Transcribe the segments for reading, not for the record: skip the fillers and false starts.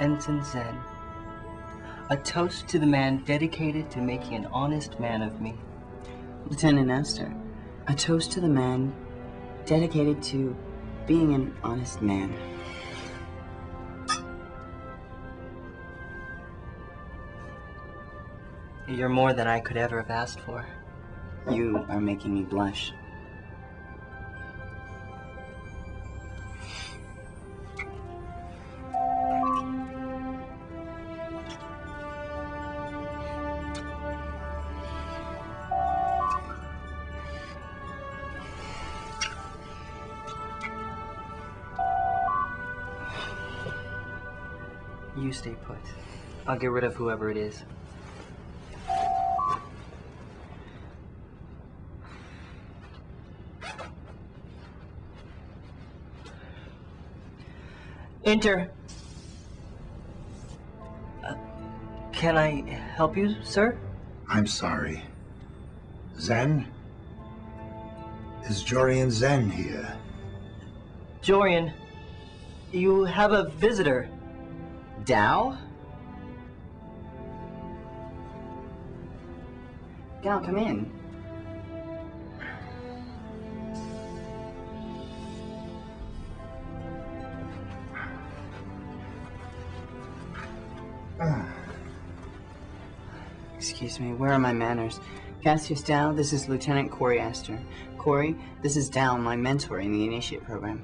Ensign Zen. A toast to the man dedicated to making an honest man of me. Lieutenant Astor, a toast to the man dedicated to being an honest man. You're more than I could ever have asked for. You are making me blush. You stay put. I'll get rid of whoever it is. Enter. Can I help you, sir? I'm sorry. Zen? Is Jorian Zen here? Jorian, you have a visitor. Dao? Gal, come in. Excuse me, where are my manners? Cassius Dao, this is Lieutenant Corey Astor. Corey, this is Dao, my mentor in the Initiate program.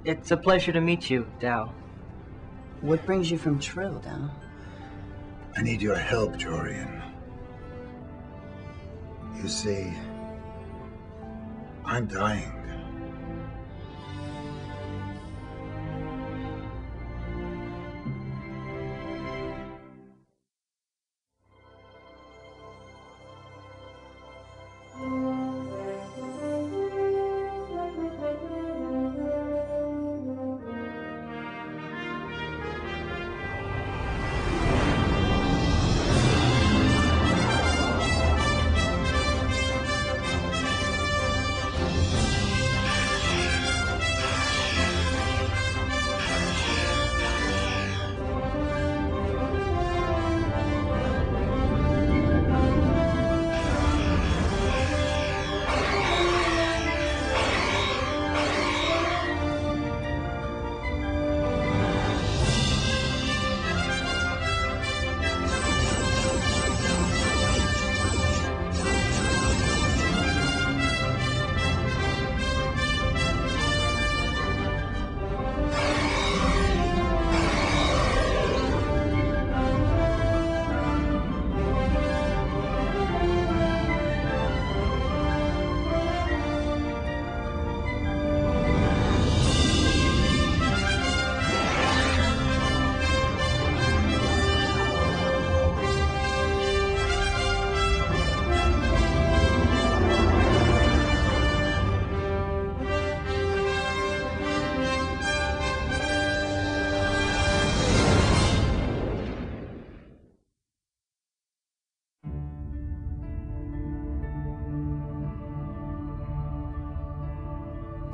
It's a pleasure to meet you, Dao. What brings you from Trill, Dao? I need your help, Jorian. You see, I'm dying.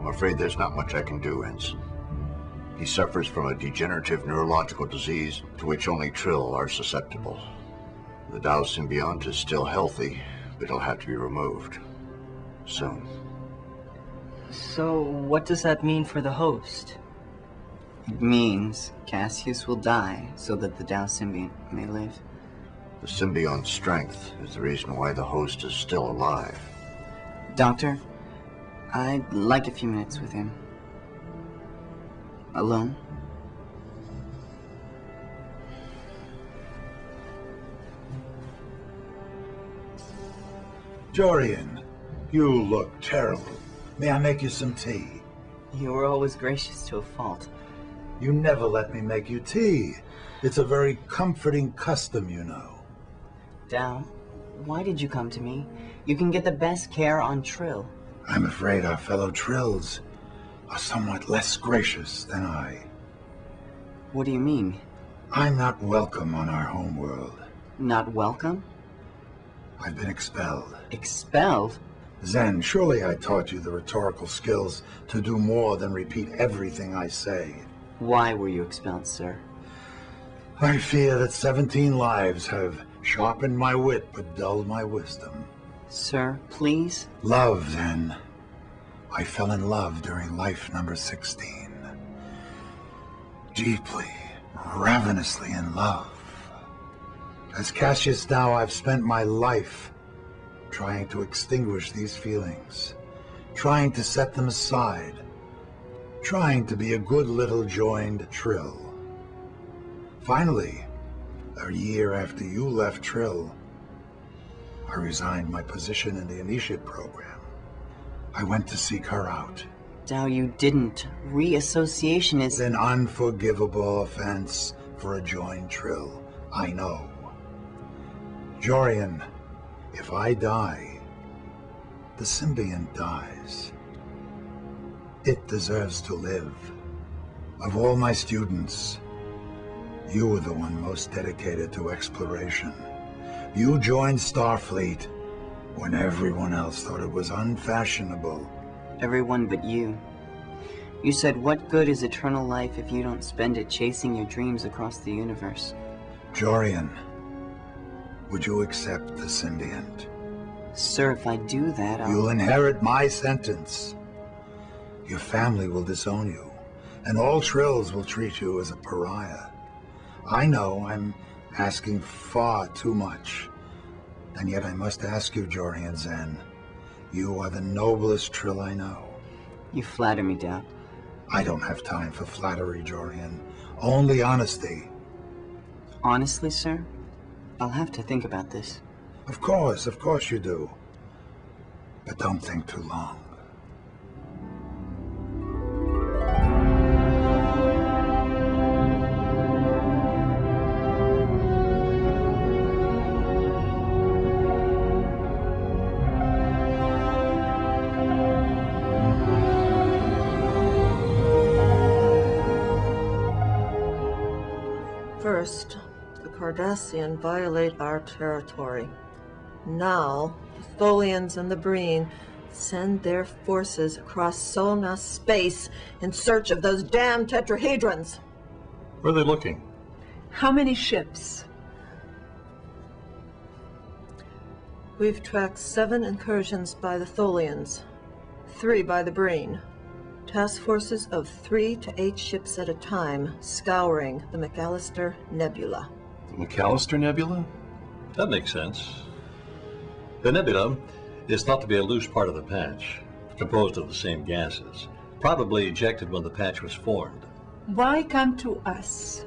I'm afraid there's not much I can do, Ensign. He suffers from a degenerative neurological disease to which only Trill are susceptible. The Dao symbiont is still healthy, but it'll have to be removed soon. So, what does that mean for the host? It means Cassius will die so that the Dao symbiont may live. The symbiont's strength is the reason why the host is still alive. Doctor, I'd like a few minutes with him. Alone? Jorian, you look terrible. May I make you some tea? You were always gracious to a fault. You never let me make you tea. It's a very comforting custom, you know. Dao, why did you come to me? You can get the best care on Trill. I'm afraid our fellow Trills are somewhat less gracious than I. What do you mean? I'm not welcome on our homeworld. Not welcome? I've been expelled. Expelled? Zen, surely I taught you the rhetorical skills to do more than repeat everything I say. Why were you expelled, sir? I fear that 17 lives have sharpened my wit but dulled my wisdom. Sir, please? Love, then. I fell in love during life number 16. Deeply, ravenously in love. As Cassius now, I've spent my life trying to extinguish these feelings, trying to set them aside, trying to be a good little joined Trill. Finally, a year after you left Trill, I resigned my position in the initiate program. I went to seek her out. Dao, you didn't. Reassociation is An unforgivable offense for a joined Trill, I know. Jorian, if I die, the symbiont dies. It deserves to live. Of all my students, you were the one most dedicated to exploration. You joined Starfleet when everyone else thought it was unfashionable. everyone but you. You said, what good is eternal life if you don't spend it chasing your dreams across the universe? Jorian, would you accept the symbiont? Sir, if I do that, You'll inherit my sentence. Your family will disown you, and all Trills will treat you as a pariah. I know I'm asking far too much, and yet I must ask you, Jorian Zen. You are the noblest Trill I know. You flatter me, Dao. I don't have time for flattery, Jorian. Only honesty. Honestly, sir, I'll have to think about this. Of course you do. But don't think too long. First, the Cardassian violate our territory. Now, the Tholians and the Breen send their forces across Solna space in search of those damn tetrahedrons. Where are they looking? How many ships? We've tracked 7 incursions by the Tholians, 3 by the Breen. Task forces of 3 to 8 ships at a time, scouring the McAllister Nebula. The McAllister Nebula? That makes sense. The nebula is thought to be a loose part of the patch, composed of the same gases, probably ejected when the patch was formed. Why come to us?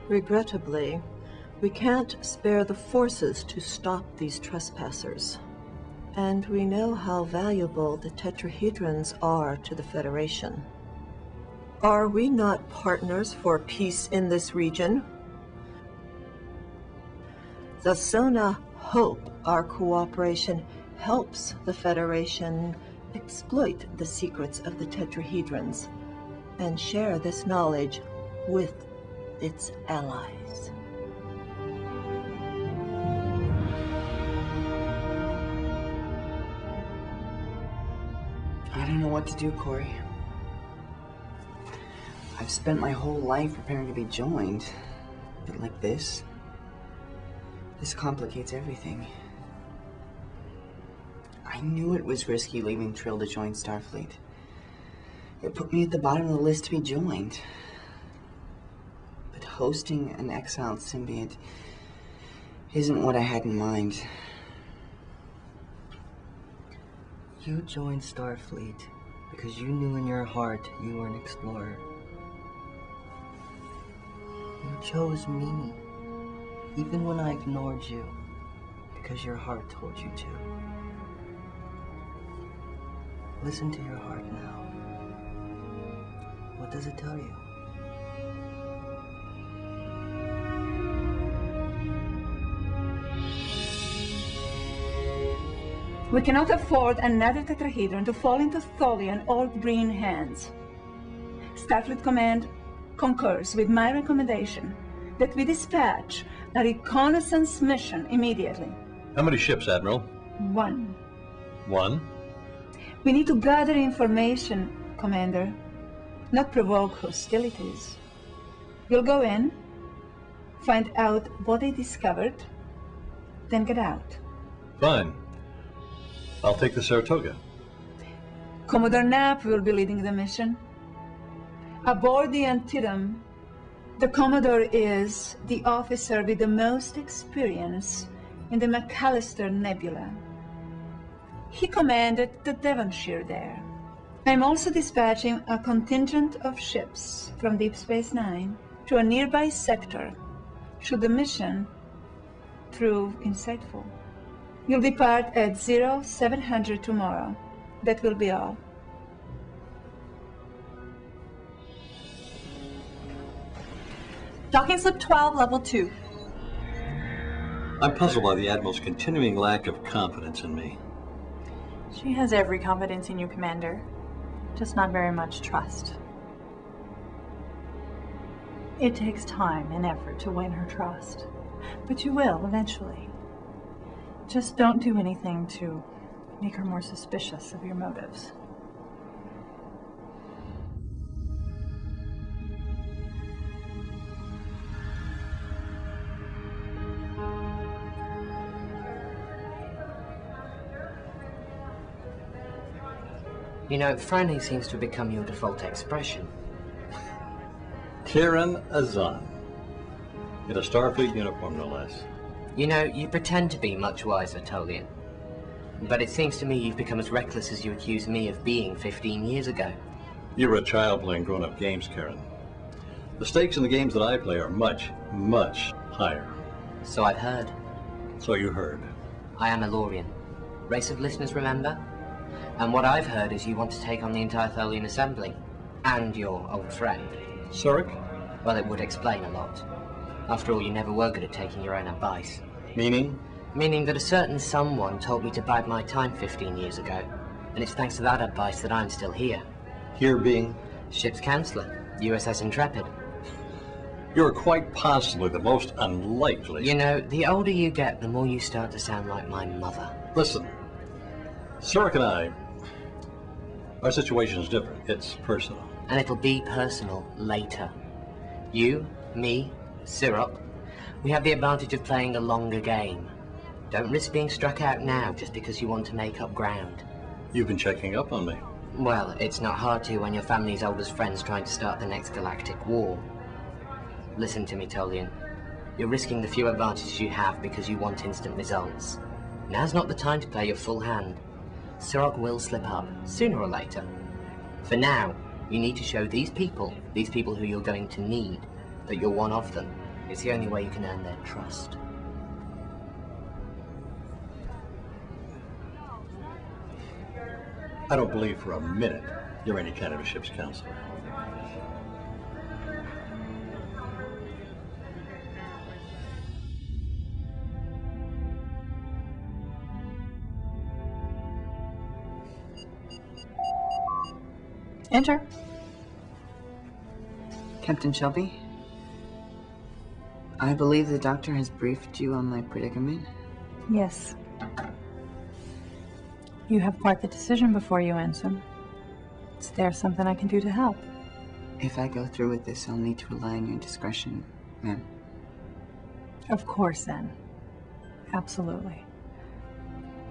Regrettably, we can't spare the forces to stop these trespassers. And we know how valuable the tetrahedrons are to the Federation. Are we not partners for peace in this region? The Sona hope our cooperation helps the Federation exploit the secrets of the tetrahedrons and share this knowledge with its allies. I don't know what to do, Corey. I've spent my whole life preparing to be joined, but like this complicates everything. I knew it was risky leaving Trill to join Starfleet. It put me at the bottom of the list to be joined. But hosting an exiled symbiont isn't what I had in mind. You joined Starfleet because you knew in your heart you were an explorer. You chose me, even when I ignored you, because your heart told you to. Listen to your heart now. What does it tell you? We cannot afford another tetrahedron to fall into Tholian or Breen hands. Starfleet Command concurs with my recommendation that we dispatch a reconnaissance mission immediately. How many ships, Admiral? 1. 1? We need to gather information, Commander, not provoke hostilities. You'll go in, find out what they discovered, then get out. Fine. I'll take the Saratoga. Commodore Knapp will be leading the mission. Aboard the Antietam, the Commodore is the officer with the most experience in the McAllister Nebula. He commanded the Devonshire there. I'm also dispatching a contingent of ships from Deep Space Nine to a nearby sector, should the mission prove insightful. You'll depart at 0700 tomorrow. That will be all. Docking slip 12, level 2. I'm puzzled by the Admiral's continuing lack of confidence in me. She has every confidence in you, Commander. Just not very much trust. It takes time and effort to win her trust, but you will eventually. Just don't do anything to make her more suspicious of your motives. You know, frowning seems to have become your default expression. Karen Azan. In a Starfleet uniform, no less. You know, you pretend to be much wiser, Tolian. But it seems to me you've become as reckless as you accused me of being 15 years ago. You're a child playing grown-up games, Karen. The stakes in the games that I play are much, much higher. So I've heard. So you heard. I am a Lorian. Race of listeners, remember? And what I've heard is you want to take on the entire Tholian Assembly. And your old friend. Surik? Well, it would explain a lot. After all, you never were good at taking your own advice. Meaning? Meaning that a certain someone told me to bide my time 15 years ago. And it's thanks to that advice that I'm still here. Here being? Ship's Counselor, USS Intrepid. You're quite possibly the most unlikely... You know, the older you get, the more you start to sound like my mother. Listen, Surik and I, our situation's different. It's personal. And it'll be personal later. You, me, Syrup, we have the advantage of playing a longer game. Don't risk being struck out now just because you want to make up ground. You've been checking up on me. Well, it's not hard to when your family's oldest friend's trying to start the next galactic war. Listen to me, Tolian. You're risking the few advantages you have because you want instant results. Now's not the time to play your full hand. Syrup will slip up, sooner or later. For now, you need to show these people who you're going to need, that you're one of them. It's the only way you can earn their trust. I don't believe for a minute you're any kind of a ship's counselor. Enter. Captain Shelby, I believe the doctor has briefed you on my predicament. Yes. You have quite the decision before you, Ensign. Is there something I can do to help? If I go through with this, I'll need to rely on your discretion, ma'am. Of course, then. Absolutely.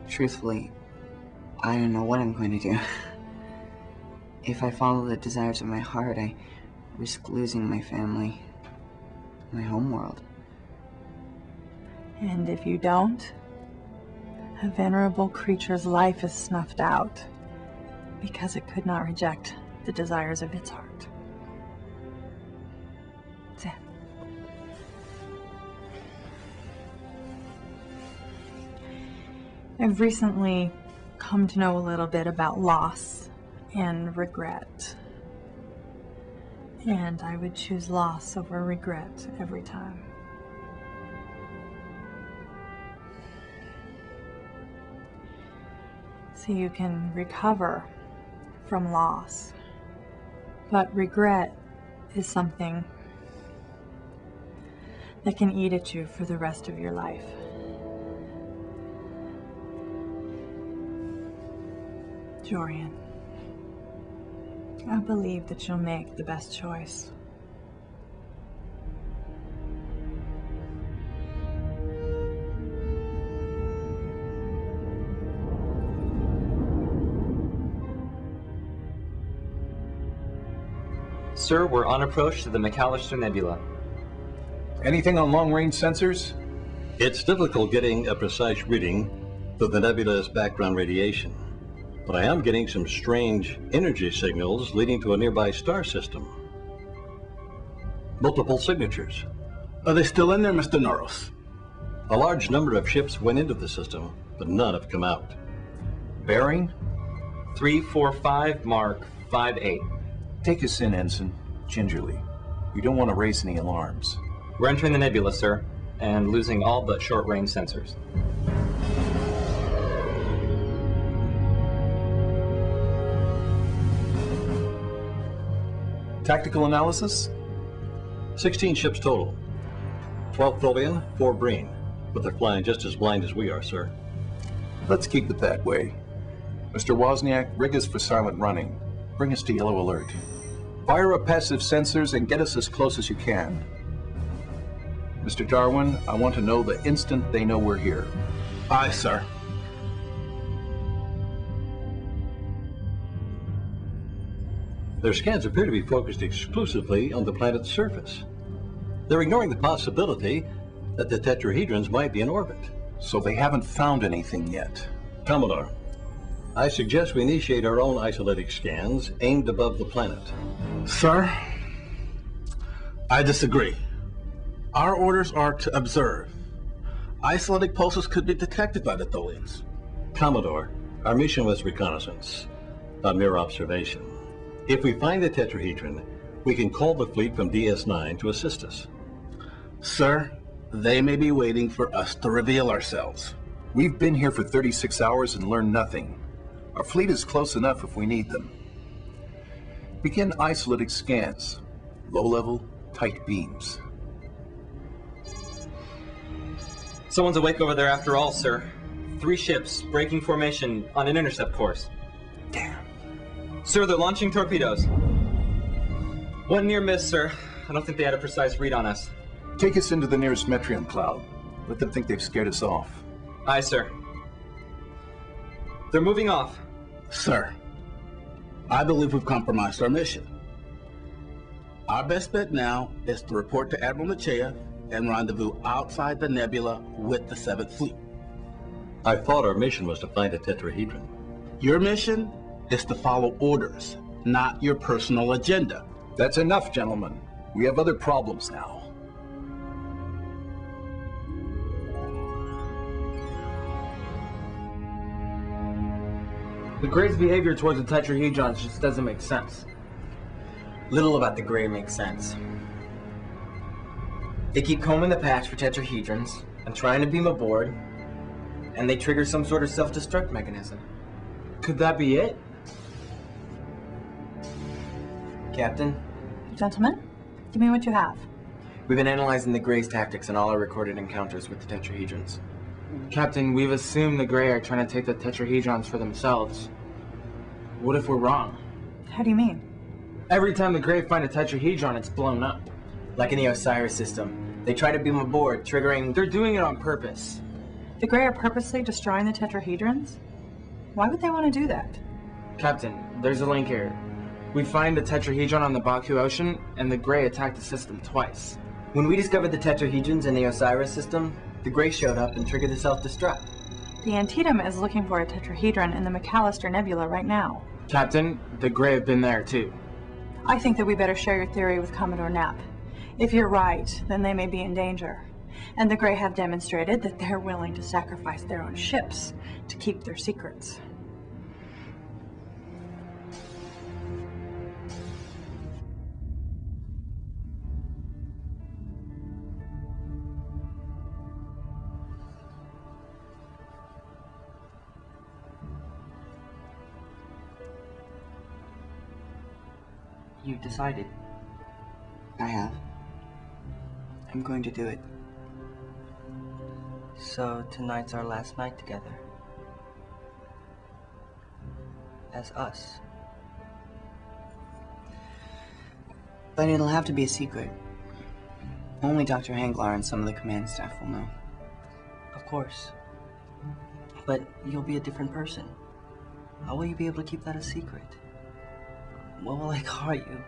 Truthfully, I don't know what I'm going to do. If I follow the desires of my heart, I risk losing my family, my homeworld. And if you don't, a venerable creature's life is snuffed out because it could not reject the desires of its heart. That's it. I've recently come to know a little bit about loss and regret. And I would choose loss over regret every time. So you can recover from loss. But regret is something that can eat at you for the rest of your life. Jorian, I believe that you'll make the best choice. Sir, we're on approach to the McAllister Nebula. Anything on long-range sensors? It's difficult getting a precise reading through the nebula's background radiation, but I am getting some strange energy signals leading to a nearby star system. Multiple signatures. Are they still in there, Mr. Noros? A large number of ships went into the system, but none have come out. Bearing? 345 Mark 58. Take us in, Ensign, gingerly. We don't want to raise any alarms. We're entering the nebula, sir, and losing all but short-range sensors. Tactical analysis? 16 ships total. 12 Tholian, 4 Breen, but they're flying just as blind as we are, sir. Let's keep it that way. Mr. Wozniak, rig us for silent running. Bring us to yellow alert. Fire up passive sensors and get us as close as you can. Mr. Darwin, I want to know the instant they know we're here. Aye, sir. Their scans appear to be focused exclusively on the planet's surface. They're ignoring the possibility that the tetrahedrons might be in orbit. So they haven't found anything yet. Commodore, I suggest we initiate our own isolytic scans aimed above the planet. Sir, I disagree. Our orders are to observe. Isolytic pulses could be detected by the Tholians. Commodore, our mission was reconnaissance, not mere observation. If we find the tetrahedron, we can call the fleet from DS9 to assist us. Sir, they may be waiting for us to reveal ourselves. We've been here for 36 hours and learned nothing. Our fleet is close enough if we need them. Begin isolytic scans. Low-level, tight beams. Someone's awake over there after all, sir. 3 ships, breaking formation on an intercept course. Damn. Sir, they're launching torpedoes. One near miss, sir. I don't think they had a precise read on us. Take us into the nearest Metrium cloud. Let them think they've scared us off. Aye, sir. They're moving off. Sir, I believe we've compromised our mission. Our best bet now is to report to Admiral Nechayev and rendezvous outside the nebula with the 7th Fleet. I thought our mission was to find a tetrahedron. Your mission is to follow orders, not your personal agenda. That's enough, gentlemen. We have other problems now. The Grey's behavior towards the tetrahedrons just doesn't make sense. Little about the Grey makes sense. They keep combing the patch for tetrahedrons and trying to beam aboard, and they trigger some sort of self-destruct mechanism. Could that be it? Captain? Gentlemen, give me what you have. We've been analyzing the Grey's tactics and all our recorded encounters with the tetrahedrons. Captain, we've assumed the Grey are trying to take the tetrahedrons for themselves. What if we're wrong? How do you mean? Every time the Grey find a tetrahedron, it's blown up. Like in the Osiris system. They try to beam aboard, triggering... They're doing it on purpose. The Grey are purposely destroying the tetrahedrons? Why would they want to do that? Captain, there's a link here. We find the tetrahedron on the Baku Ocean, and the Grey attacked the system twice. When we discovered the tetrahedrons in the Osiris system, the Grey showed up and triggered the self-destruct. The Antietam is looking for a tetrahedron in the McAllister Nebula right now. Captain, the Grey have been there too. I think that we better share your theory with Commodore Knapp. If you're right, then they may be in danger. And the Grey have demonstrated that they're willing to sacrifice their own ships to keep their secrets. You've decided. I have. I'm going to do it. So tonight's our last night together. As us. But it'll have to be a secret. Only Dr. Hanglar and some of the command staff will know. Of course. But you'll be a different person. How will you be able to keep that a secret? What will I call you?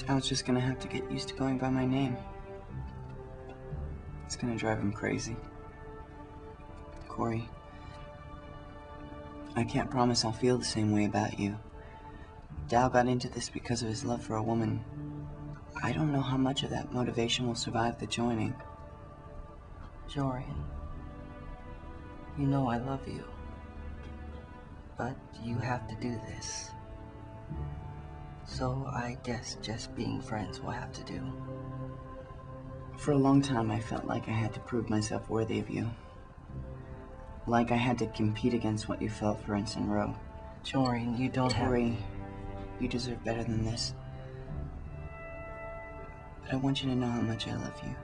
Al's just gonna have to get used to going by my name. It's gonna drive him crazy. Corey, I can't promise I'll feel the same way about you. Dal got into this because of his love for a woman. I don't know how much of that motivation will survive the joining. Jorian, you know I love you. But you have to do this. So I guess just being friends will have to do. For a long time I felt like I had to prove myself worthy of you. Like I had to compete against what you felt for Ensign Rowe. Jorian, you don't have... Corey, you deserve better than this. But I want you to know how much I love you.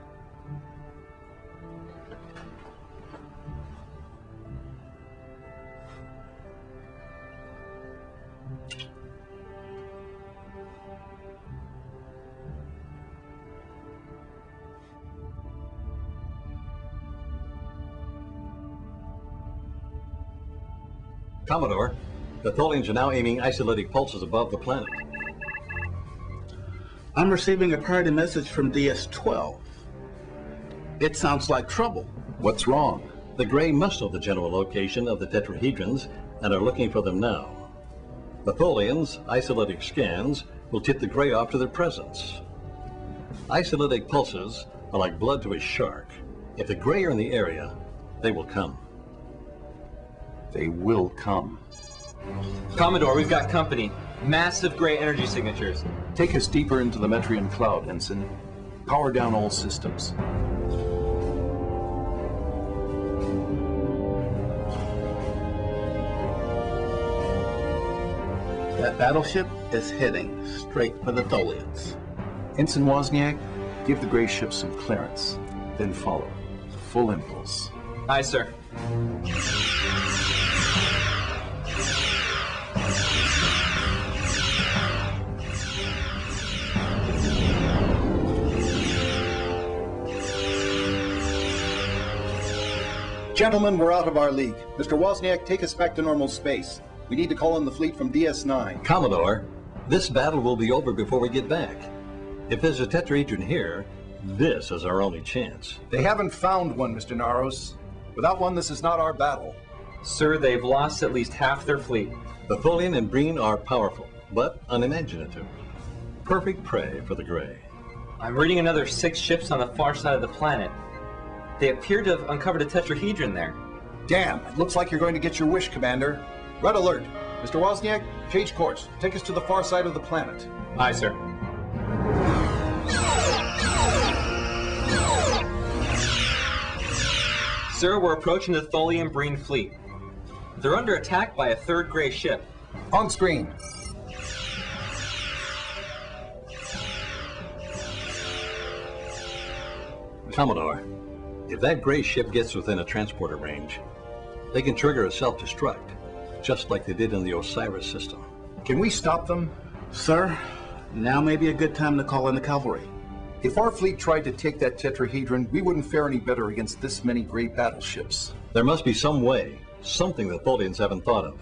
Commodore, the Tholians are now aiming isolytic pulses above the planet. I'm receiving a priority message from DS-12. It sounds like trouble. What's wrong? The Grey must know the general location of the tetrahedrons and are looking for them now. The Tholians' isolytic scans will tip the Grey off to their presence. Isolytic pulses are like blood to a shark. If the Grey are in the area, they will come. They will come. Commodore, we've got company. Massive Grey energy signatures. Take us deeper into the Metrian cloud, Ensign. Power down all systems. That battleship is heading straight for the Tholians. Ensign Wozniak, give the Grey ship some clearance. Then follow. Full impulse. Aye, sir. Gentlemen, we're out of our league. Mr. Wozniak, take us back to normal space. We need to call in the fleet from DS9. Commodore, this battle will be over before we get back. If there's a tetrahedron here, this is our only chance. They haven't found one, Mr. Naros. Without one, this is not our battle. Sir, they've lost at least half their fleet. The Tholian and Breen are powerful, but unimaginative. Perfect prey for the Grey. I'm reading another 6 ships on the far side of the planet. They appear to have uncovered a tetrahedron there. Damn, it looks like you're going to get your wish, Commander. Red alert. Mr. Wozniak, change course. Take us to the far side of the planet. Aye, sir. Sir, we're approaching the Tholian Breen fleet. They're under attack by a 3rd Grey ship. On screen. Commodore, if that Grey ship gets within a transporter range, they can trigger a self-destruct, just like they did in the Osiris system. Can we stop them? Sir, now may be a good time to call in the cavalry. If our fleet tried to take that tetrahedron, we wouldn't fare any better against this many Grey battleships. There must be some way, something the Tholians haven't thought of.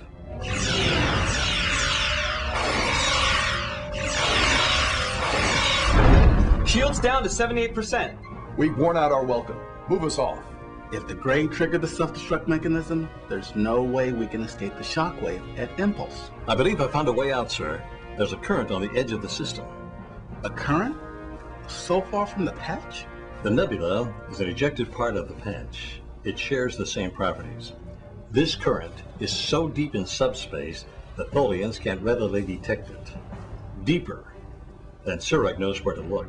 Shields down to 78%. We've worn out our welcome. Move us off. If the Grey triggered the self-destruct mechanism, there's no way we can escape the shockwave at impulse. I believe I found a way out, sir. There's a current on the edge of the system. A current? So far from the patch? The nebula is an ejected part of the patch. It shares the same properties. This current is so deep in subspace that Tholians can't readily detect it. Deeper than Surak knows where to look.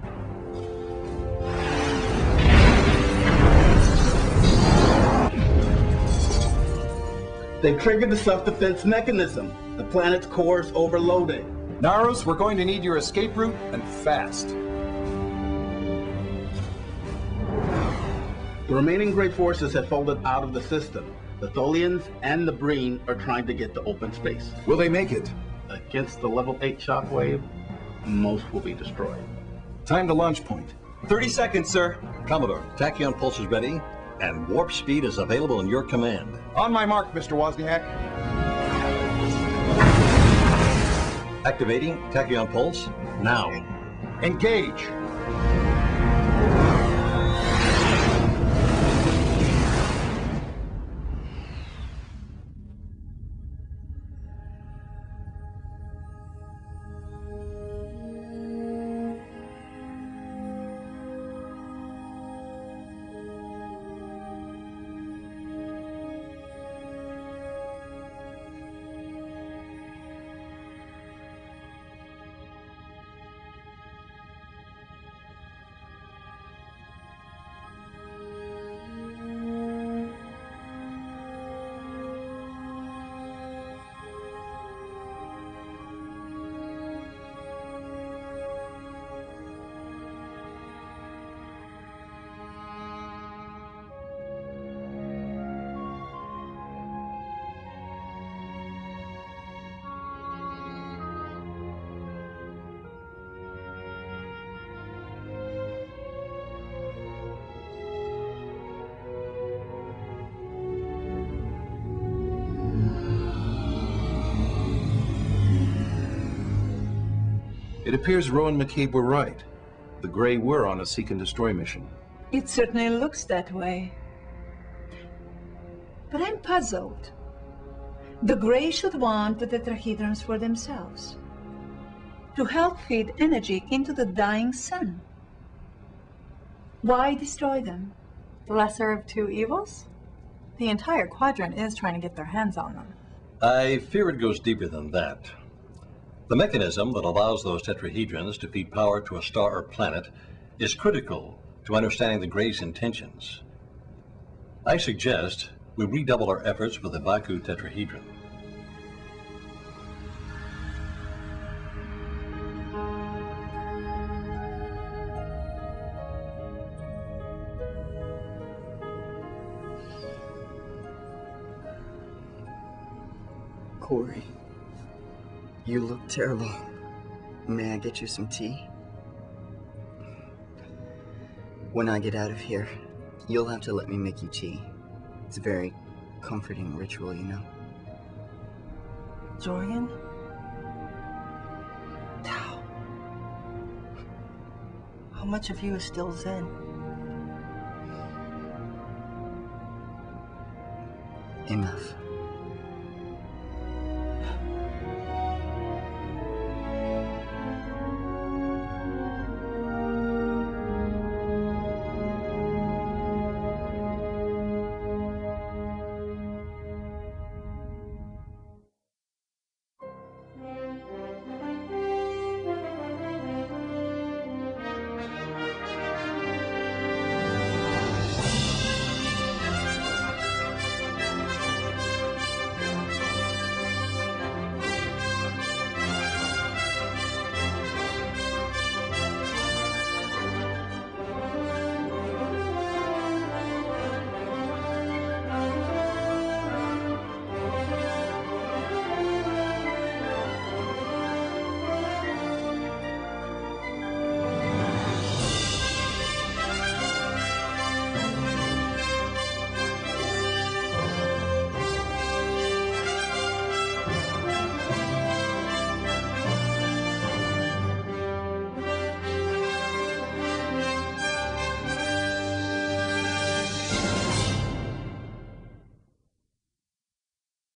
They've triggered the self-defense mechanism. The planet's core is overloaded. Naros, we're going to need your escape route, and fast. The remaining Grey forces have folded out of the system. The Tholians and the Breen are trying to get to open space. Will they make it? Against the level 8 shockwave, most will be destroyed. Time to launch point. 30 seconds, sir. Commodore, tachyon pulse is ready, and warp speed is available in your command. On my mark, Mr. Wozniak. Activating tachyon pulse now. Engage! It appears Rowe and McCabe were right. The Grey were on a seek and destroy mission. It certainly looks that way. But I'm puzzled. The Grey should want the tetrahedrons for themselves, to help feed energy into the dying sun. Why destroy them? The lesser of two evils? The entire quadrant is trying to get their hands on them. I fear it goes deeper than that. The mechanism that allows those tetrahedrons to feed power to a star or planet is critical to understanding the Grey's intentions. I suggest we redouble our efforts with the Baku tetrahedron. Corey, you look terrible. May I get you some tea? When I get out of here, you'll have to let me make you tea. It's a very comforting ritual, you know. Dorian? Tao. How much of you is still Zen? Enough.